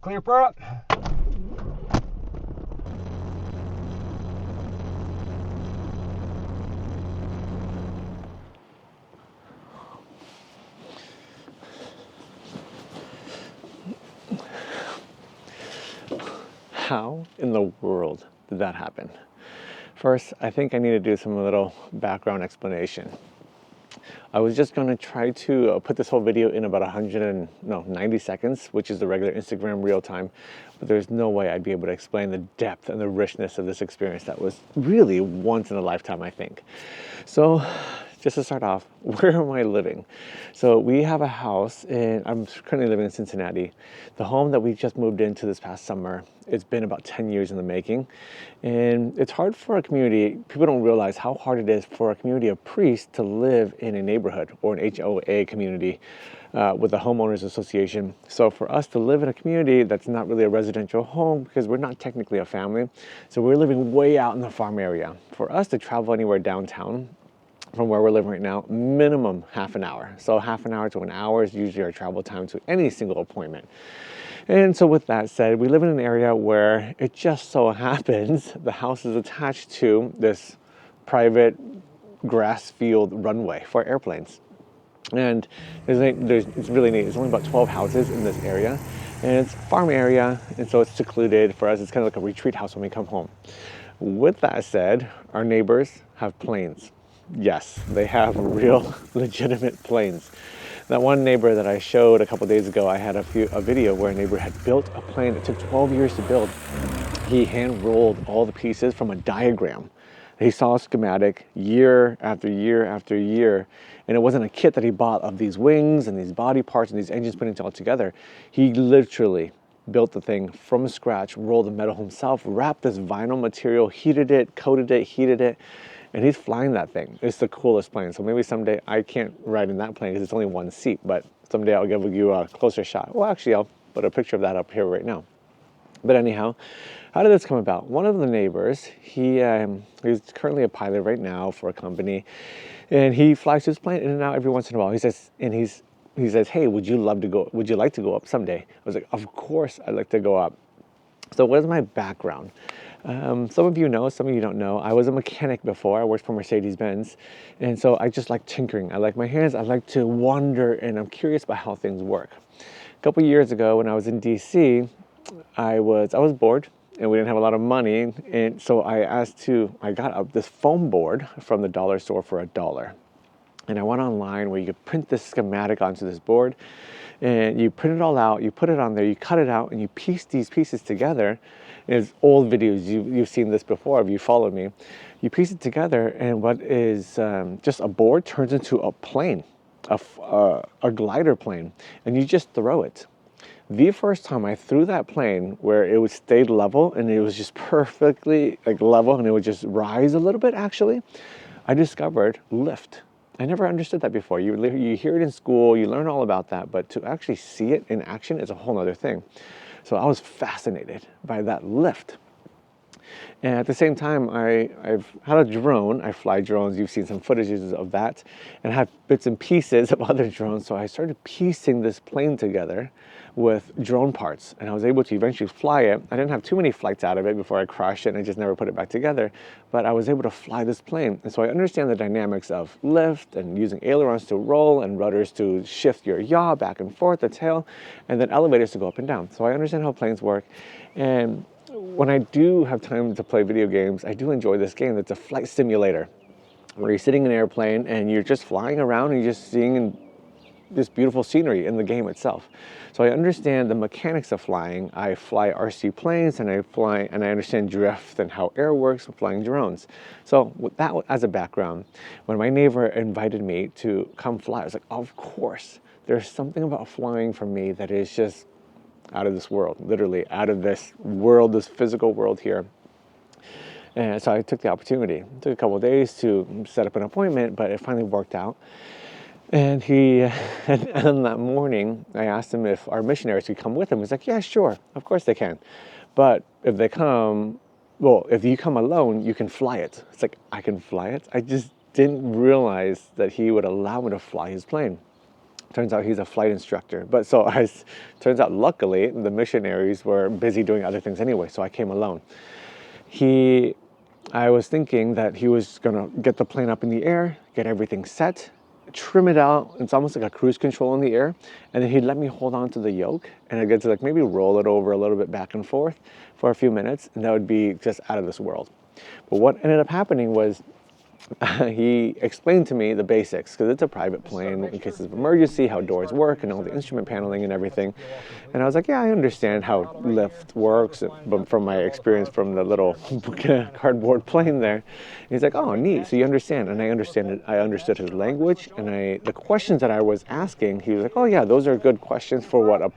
Clear prop. How in the world did that happen? First, I think I need to do some little background explanation. I was just going to try to put this whole video in about 90 seconds, which is the regular Instagram real time, but there's no way I'd be able to explain the depth and the richness of this experience that was really once in a lifetime, I think. So, just to start off, where am I living? So we have a house and I'm currently living in Cincinnati. The home that we just moved into this past summer, it's been about 10 years in the making. And it's hard for a community, people don't realize how hard it is for a community of priests to live in a neighborhood or an HOA community with a homeowners association. So for us to live in a community that's not really a residential home, because we're not technically a family, so we're living way out in the farm area. For us to travel anywhere downtown, from where we're living right now, minimum half an hour. So half an hour to an hour is usually our travel time to any single appointment. And so with that said, we live in an area where it just so happens the house is attached to this private grass field runway for airplanes. And it's really neat. There's only about 12 houses in this area, and it's a farm area, and so it's secluded. For us, it's kind of like a retreat house when we come home. With that said, our neighbors have planes. Yes, they have real legitimate planes. That one neighbor that I showed a couple days ago, I had a video where a neighbor had built a plane that took 12 years to build. He hand rolled all the pieces from a diagram. He saw a schematic year after year after year, and it wasn't a kit that he bought of these wings and these body parts and these engines putting it all together. He literally built the thing from scratch, rolled the metal himself, wrapped this vinyl material, heated it, coated it, heated it, and he's flying that thing. It's the coolest plane. So maybe someday, I can't ride in that plane because it's only one seat, but someday I'll give you a closer shot. Well, actually, I'll put a picture of that up here right now. But anyhow, how did this come about? One of the neighbors, he's currently a pilot right now for a company, and he flies his plane in and out every once in a while. He says, "Hey, would you like to go up someday?" I was like, "Of course, I'd like to go up." So what is my background? Some of you know, some of you don't know. I was a mechanic before. I worked for Mercedes-Benz. And so I just like tinkering. I like my hands. I like to wonder, and I'm curious about how things work. A couple years ago when I was in DC, I was bored and we didn't have a lot of money. And so I got this foam board from the dollar store for $1. And I went online where you could print this schematic onto this board, and you print it all out, you put it on there, you cut it out, and you piece these pieces together. It's old videos, you've seen this before if you follow me. You piece it together, and what is just a board turns into a plane, a glider plane, and you just throw it. The first time I threw that plane where it would stay level and it was just perfectly like level and it would just rise a little bit actually, I discovered lift. I never understood that before. You hear it in school, you learn all about that, but to actually see it in action is a whole other thing. So I was fascinated by that lift. And at the same time, I've had a drone. I fly drones. You've seen some footages of that. And I have bits and pieces of other drones. So I started piecing this plane together with drone parts. And I was able to eventually fly it. I didn't have too many flights out of it before I crashed it and I just never put it back together. But I was able to fly this plane. And so I understand the dynamics of lift and using ailerons to roll and rudders to shift your yaw back and forth, the tail, and then elevators to go up and down. So I understand how planes work. And when I do have time to play video games, I do enjoy this game. It's a flight simulator where you're sitting in an airplane and you're just flying around and you're just seeing this beautiful scenery in the game itself. So I understand the mechanics of flying. I fly RC planes and I understand drift and how air works with flying drones. So with that as a background, when my neighbor invited me to come fly, I was like, of course. There's something about flying for me that is just out of this world, literally out of this world, this physical world here. And so I took the opportunity. It took a couple of days to set up an appointment, but it finally worked out. And and on that morning, I asked him if our missionaries could come with him. He's like, yeah, sure, of course they can. But if you come alone, you can fly it. It's like, I can fly it? I just didn't realize that he would allow me to fly his plane. Turns out he's a flight instructor. But so turns out luckily the missionaries were busy doing other things anyway, so I came alone. I was thinking that he was gonna get the plane up in the air, get everything set, trim it out. It's almost like a cruise control in the air. And then he'd let me hold on to the yoke and I get to like maybe roll it over a little bit back and forth for a few minutes. And that would be just out of this world. But what ended up happening was he explained to me the basics, because it's a private plane in cases of emergency, how doors work and all the instrument paneling and everything. And I was like, yeah, I understand how lift works, but from my experience from the little cardboard plane there. And he's like, oh, neat, so you understand. And I understood his language, and the questions that I was asking, he was like, oh yeah, those are good questions for what a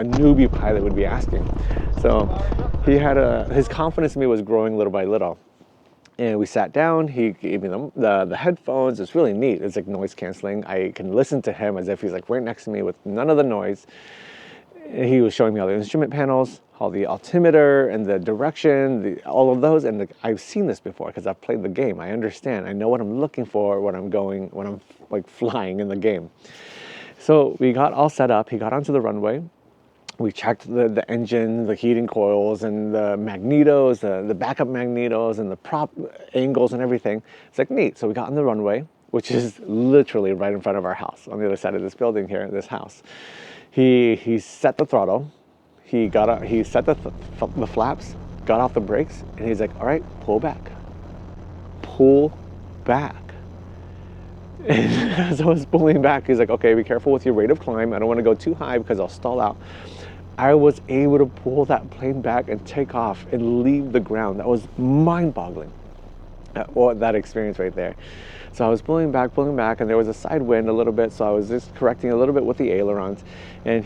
newbie pilot would be asking. So his confidence in me was growing little by little. And we sat down, he gave me the headphones. It's really neat. It's like noise canceling. I can listen to him as if he's like right next to me with none of the noise. He was showing me all the instrument panels, all the altimeter and the direction, all of those. And I've seen this before because I've played the game. I understand. I know what I'm looking for when I'm like flying in the game. So we got all set up. He got onto the runway. We checked the engine, the heating coils, and the magnetos, the backup magnetos, and the prop angles and everything. It's like neat. So we got on the runway, which is literally right in front of our house, on the other side of this building here, this house. He set the throttle. He set the flaps, got off the brakes, and he's like, all right, pull back. Pull back. And as I was pulling back, he's like, okay, be careful with your rate of climb. I don't want to go too high because I'll stall out. I was able to pull that plane back and take off and leave the ground. That was mind-boggling, that experience right there. So I was pulling back, and there was a side wind a little bit, so I was just correcting a little bit with the ailerons. And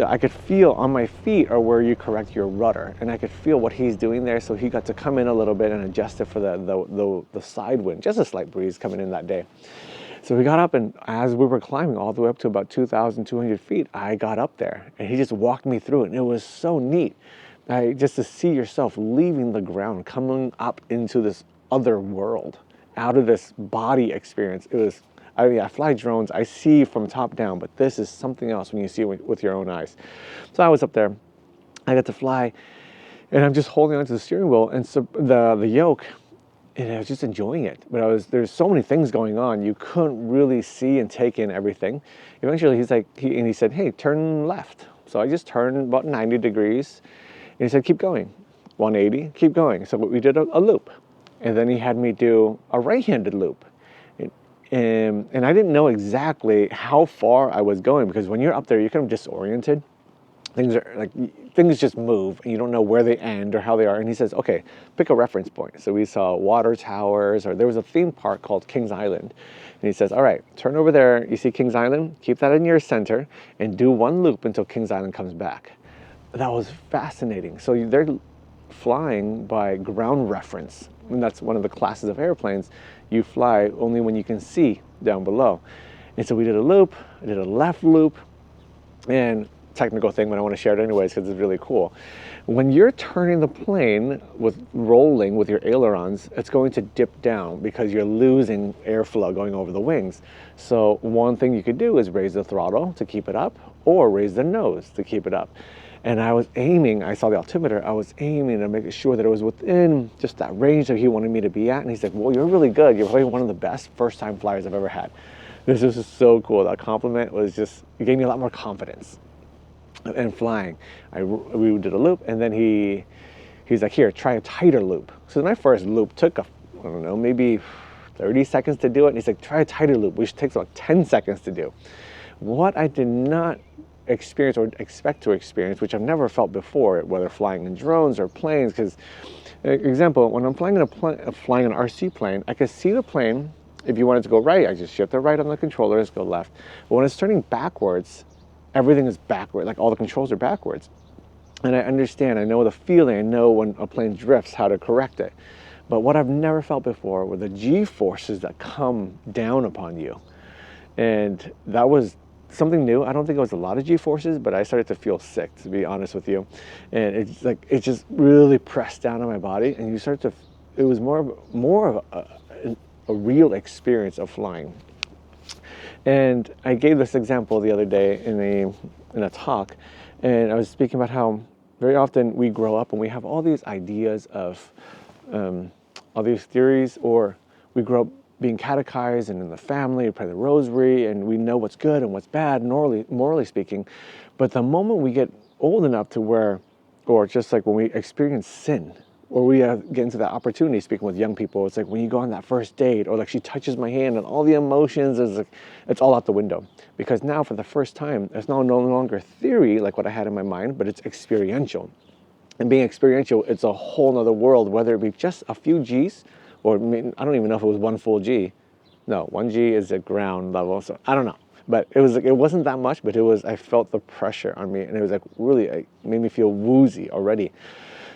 I could feel on my feet are where you correct your rudder, and I could feel what he's doing there, so he got to come in a little bit and adjust it for the side wind, just a slight breeze coming in that day. So we got up, and as we were climbing all the way up to about 2,200 feet, I got up there, and he just walked me through it, and it was so neat. Just to see yourself leaving the ground, coming up into this other world, out of this body experience. I fly drones, I see from top down, but this is something else when you see it with your own eyes. So I was up there, I got to fly, and I'm just holding onto the steering wheel, and so the yoke, and I was just enjoying it. But there's so many things going on, you couldn't really see and take in everything. Eventually he said, hey, turn left. So I just turned about 90 degrees, and he said, keep going. 180, keep going. So we did a loop. And then he had me do a right-handed loop. And I didn't know exactly how far I was going, because when you're up there, you're kind of disoriented. Things just move, and you don't know where they end or how they are. And he says, okay, pick a reference point. So we saw water towers, or there was a theme park called Kings Island. And he says, all right, turn over there. You see Kings Island? Keep that in your center and do one loop until Kings Island comes back. That was fascinating. So they're flying by ground reference. And that's one of the classes of airplanes. You fly only when you can see down below. And so we did a loop, I did a left loop, and technical thing, but I want to share it anyways because it's really cool. When you're turning the plane rolling with your ailerons, it's going to dip down because you're losing airflow going over the wings. So one thing you could do is raise the throttle to keep it up, or raise the nose to keep it up. And I was aiming, I saw the altimeter, I was aiming to make sure that it was within just that range that he wanted me to be at. And he's like, well, you're really good. You're probably one of the best first-time flyers I've ever had. This was just so cool. That compliment was just, it gave me a lot more confidence in flying. We did a loop, and then he's like, here, try a tighter loop. So my first loop took maybe 30 seconds to do it. And he's like, try a tighter loop, which takes about 10 seconds to do. What I did not experience or expect to experience, which I've never felt before, whether flying in drones or planes, because, example, when I'm flying an RC plane, I can see the plane. If you want it to go right, I just shift it right on the controller, just go left. But when it's turning backwards, everything is backward, like all the controls are backwards. And I understand, I know the feeling, I know when a plane drifts, how to correct it. But what I've never felt before were the G-forces that come down upon you. And that was something new. I don't think it was a lot of G-forces, but I started to feel sick, to be honest with you. And it's like, it just really pressed down on my body, and it was more of a real experience of flying. And I gave this example the other day in a talk, and I was speaking about how very often we grow up and we have all these ideas of all these theories, or we grow up being catechized and in the family, we pray the rosary, and we know what's good and what's bad, morally speaking. But the moment we get old enough to where, or just like when we experience sin, or we get into that opportunity, speaking with young people, it's like when you go on that first date, or like she touches my hand and all the emotions is like, it's all out the window. Because now for the first time, it's no longer theory like what I had in my mind, but it's experiential. And being experiential, it's a whole nother world, whether it be just a few G's, or I don't even know if it was one full G. No, 1 G is at ground level, so I don't know. But it wasn't that much, but I felt the pressure on me, and it was like really, it made me feel woozy already.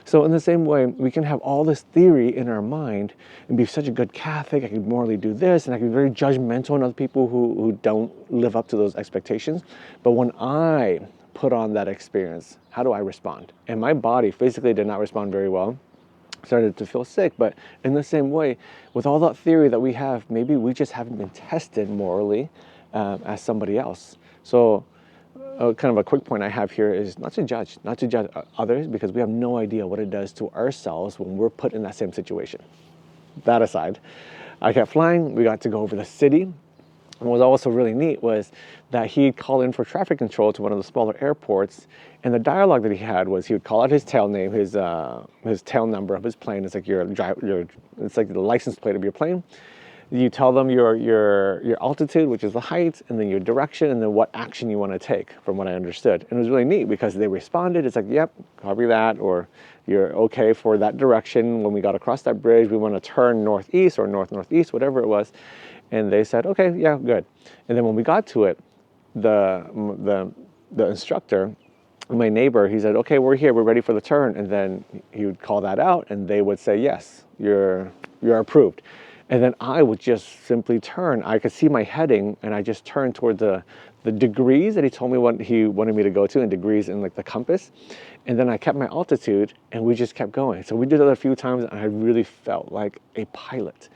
So in the same way, we can have all this theory in our mind and be such a good Catholic, I can morally do this, and I can be very judgmental on other people who don't live up to those expectations. But when I put on that experience, how do I respond? And my body physically did not respond very well. Started to feel sick, but in the same way, with all that theory that we have, maybe we just haven't been tested morally as somebody else. So kind of a quick point I have here is not to judge others, because we have no idea what it does to ourselves when we're put in that same situation. That aside, I kept flying. We got to go over the city. And what was also really neat was that he'd call in for traffic control to one of the smaller airports, and the dialogue that he had was he would call out his tail name, his tail number of his plane. It's like it's like the license plate of your plane. You tell them your altitude, which is the height, and then your direction, and then what action you want to take, from what I understood. And it was really neat because they responded. It's like, yep, copy that, or you're okay for that direction. When we got across that bridge, we want to turn northeast or northeast, whatever it was. And they said, okay, yeah, good. And then when we got to it, the instructor, my neighbor, he said, okay, we're here, we're ready for the turn. And then he would call that out, and they would say, yes, you're approved. And then I would just simply turn. I could see my heading, and I just turned toward the degrees that he told me what he wanted me to go to, and degrees in like the compass. And then I kept my altitude, and we just kept going. So we did it a few times, and I really felt like a pilot.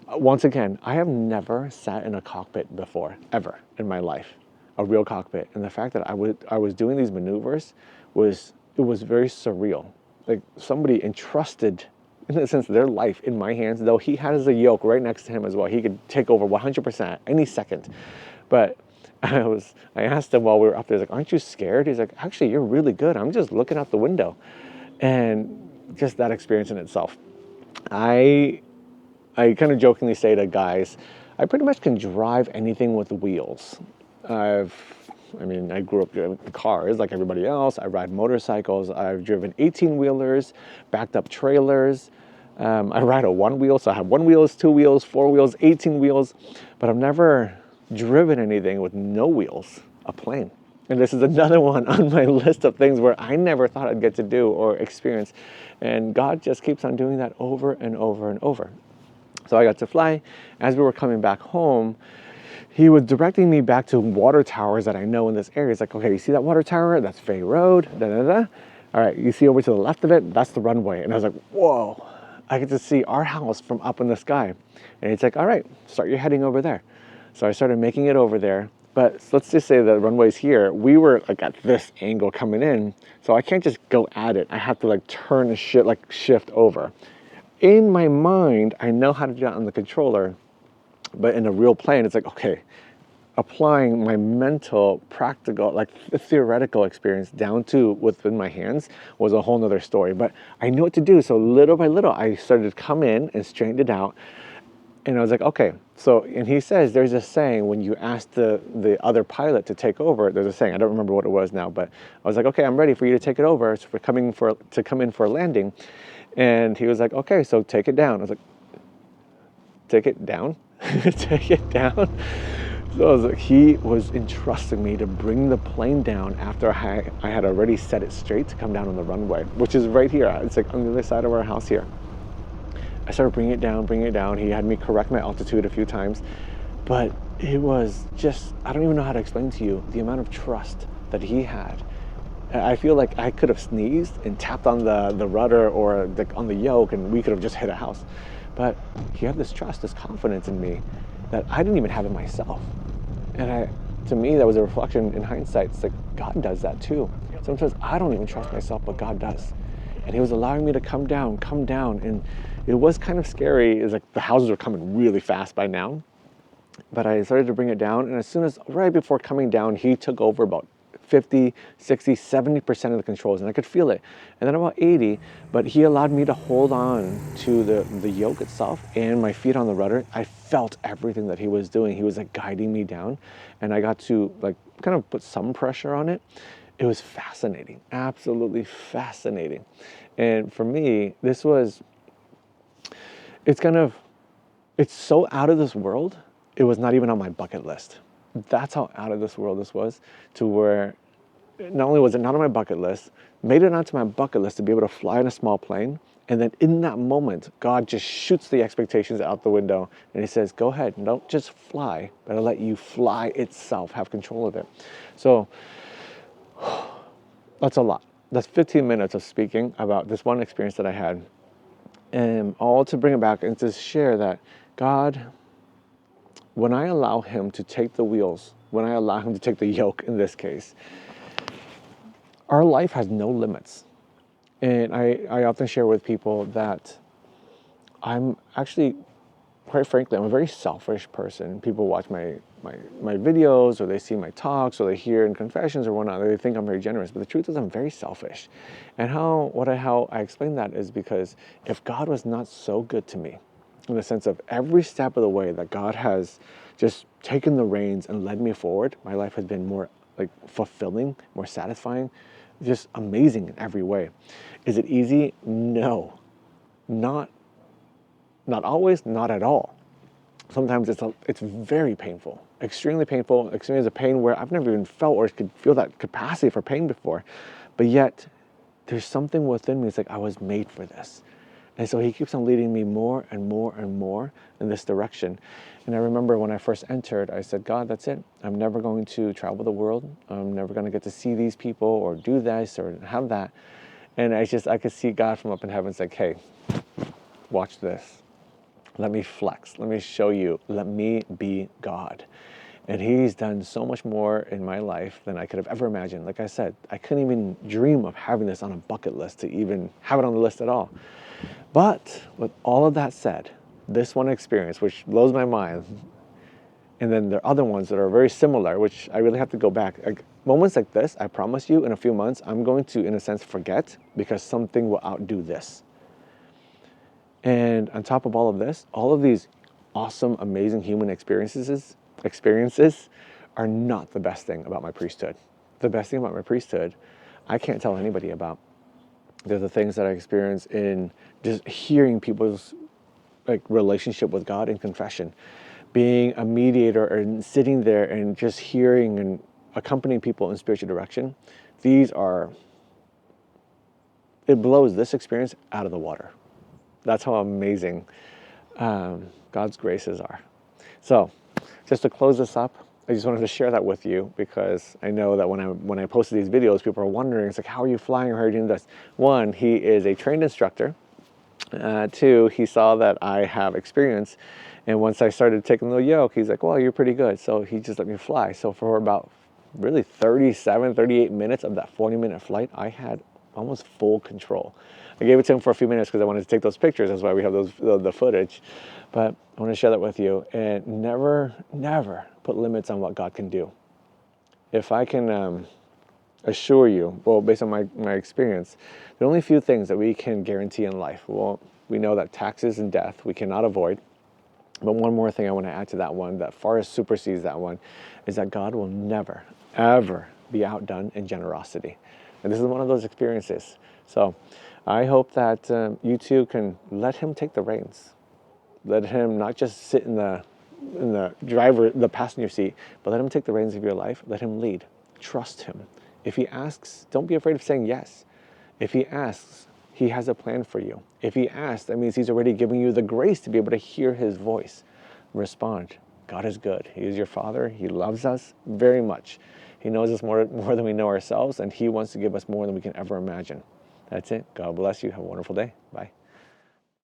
Once again, I have never sat in a cockpit before, ever in my life, a real cockpit. And the fact that I was doing these maneuvers was very surreal. Like somebody entrusted, in a sense, their life in my hands, though he has a yoke right next to him as well. He could take over 100% any second. But I asked him while we were up there, like, aren't you scared? He's like, actually, you're really good. I'm just looking out the window. And just that experience in itself. I kind of jokingly say to guys, I pretty much can drive anything with wheels. I grew up driving cars like everybody else. I ride motorcycles. I've driven 18-wheelers, backed up trailers. I ride a one wheel, so I have 1 wheels, 2 wheels, 4 wheels, 18 wheels, but I've never driven anything with no wheels, a plane. And this is another one on my list of things where I never thought I'd get to do or experience. And God just keeps on doing that over and over and over. So I got to fly. As we were coming back home, he was directing me back to water towers that I know in this area. He's like, okay, you see that water tower? That's Fay Road, da-da-da. All right, you see over to the left of it? That's the runway. And I was like, whoa, I get to see our house from up in the sky. And he's like, all right, start your heading over there. So I started making it over there. But let's just say the runway's here. We were like at this angle coming in, so I can't just go at it. I have to like turn and shift over. In my mind, I know how to do that on the controller, but in a real plane, it's like, okay, applying my mental, practical, like theoretical experience down to within my hands was a whole nother story. But I knew what to do, so little by little, I started to come in and straighten it out. And I was like, okay, so, and he says, there's a saying when you ask the other pilot to take over, there's a saying, I don't remember what it was now, but I was like, okay, I'm ready for you to take it over. So we're to come in for a landing. And he was like, okay, so take it down. I was like, take it down? Take it down? So I was like, he was entrusting me to bring the plane down after I had already set it straight to come down on the runway, which is right here. It's like on the other side of our house here. I started bringing it down. He had me correct my altitude a few times, but it was just, I don't even know how to explain to you the amount of trust that he had. I feel like I could have sneezed and tapped on the rudder or on the yoke, and we could have just hit a house. But he had this trust, this confidence in me. that I didn't even have in myself. And to me, that was a reflection in hindsight. It's like God does that too. Sometimes I don't even trust myself, but God does. And He was allowing me to come down. And it was kind of scary. It was like the houses were coming really fast by now. But I started to bring it down. And as soon as, right before coming down, He took over about 50, 60, 70% of the controls, and I could feel it. And then about 80, but He allowed me to hold on to the yoke itself and my feet on the rudder. I felt everything that He was doing. He was like guiding me down, and I got to like kind of put some pressure on it. It was fascinating, absolutely fascinating. And for me, it's so out of this world, it was not even on my bucket list. That's how out of this world this was, to where not only was it not on my bucket list, made it onto my bucket list to be able to fly in a small plane. And then in that moment, God just shoots the expectations out the window and He says, go ahead, don't just fly, but I'll let you fly itself, have control of it. So that's a lot. That's 15 minutes of speaking about this one experience that I had. And all to bring it back and to share that God, when I allow Him to take the wheels, when I allow Him to take the yoke in this case, our life has no limits. And I often share with people that I'm actually, quite frankly, I'm a very selfish person. People watch my videos, or they see my talks, or they hear in confessions or whatnot, they think I'm very generous. But the truth is I'm very selfish. And how I explain that is because if God was not so good to me, in the sense of every step of the way that God has just taken the reins and led me forward, my life has been more like fulfilling, more satisfying, just amazing in every way. Is it easy? No, not always, not at all. Sometimes it's very painful, extremely painful, experience of pain where I've never even felt or could feel that capacity for pain before. But yet, there's something within me. It's like I was made for this. And so He keeps on leading me more and more and more in this direction. And I remember when I first entered, I said, God, that's it. I'm never going to travel the world. I'm never going to get to see these people or do this or have that. And I could see God from up in heaven. It's like, hey, watch this. Let me flex. Let me show you. Let me be God. And He's done so much more in my life than I could have ever imagined. Like I said, I couldn't even dream of having this on a bucket list to even have it on the list at all. But with all of that said, this one experience, which blows my mind, and then there are other ones that are very similar, which I really have to go back. Like, moments like this, I promise you, in a few months, I'm going to, in a sense, forget, because something will outdo this. And on top of all of this, all of these awesome, amazing human experiences are not the best thing about my priesthood. The best thing about my priesthood, I can't tell anybody about. They're the things that I experience in just hearing people's like relationship with God in confession, being a mediator and sitting there and just hearing and accompanying people in spiritual direction. It blows this experience out of the water. That's how amazing God's graces are. So, just to close this up, I just wanted to share that with you, because I know that when I posted these videos, people are wondering, it's like, how are you flying, or how are you doing this? One, he is a trained instructor. Two, he saw that I have experience. And once I started taking the yoke, he's like, well, you're pretty good. So he just let me fly. So for about really 38 minutes of that 40-minute flight, I had almost full control. I gave it to him for a few minutes because I wanted to take those pictures. That's why we have the footage. But I want to share that with you. And never put limits on what God can do. If I can assure you, well, based on my experience, there are only a few things that we can guarantee in life. Well, we know that taxes and death we cannot avoid. But one more thing I want to add to that one that far supersedes that one is that God will never, ever be outdone in generosity. And this is one of those experiences. So I hope that you too can let Him take the reins. Let Him not just sit in the passenger seat, but let Him take the reins of your life. Let Him lead. Trust Him. If He asks, don't be afraid of saying yes. If He asks, He has a plan for you. If He asks, that means He's already giving you the grace to be able to hear His voice. Respond. God is good. He is your Father. He loves us very much. He knows us more than we know ourselves, and He wants to give us more than we can ever imagine. That's it. God bless you. Have a wonderful day. Bye.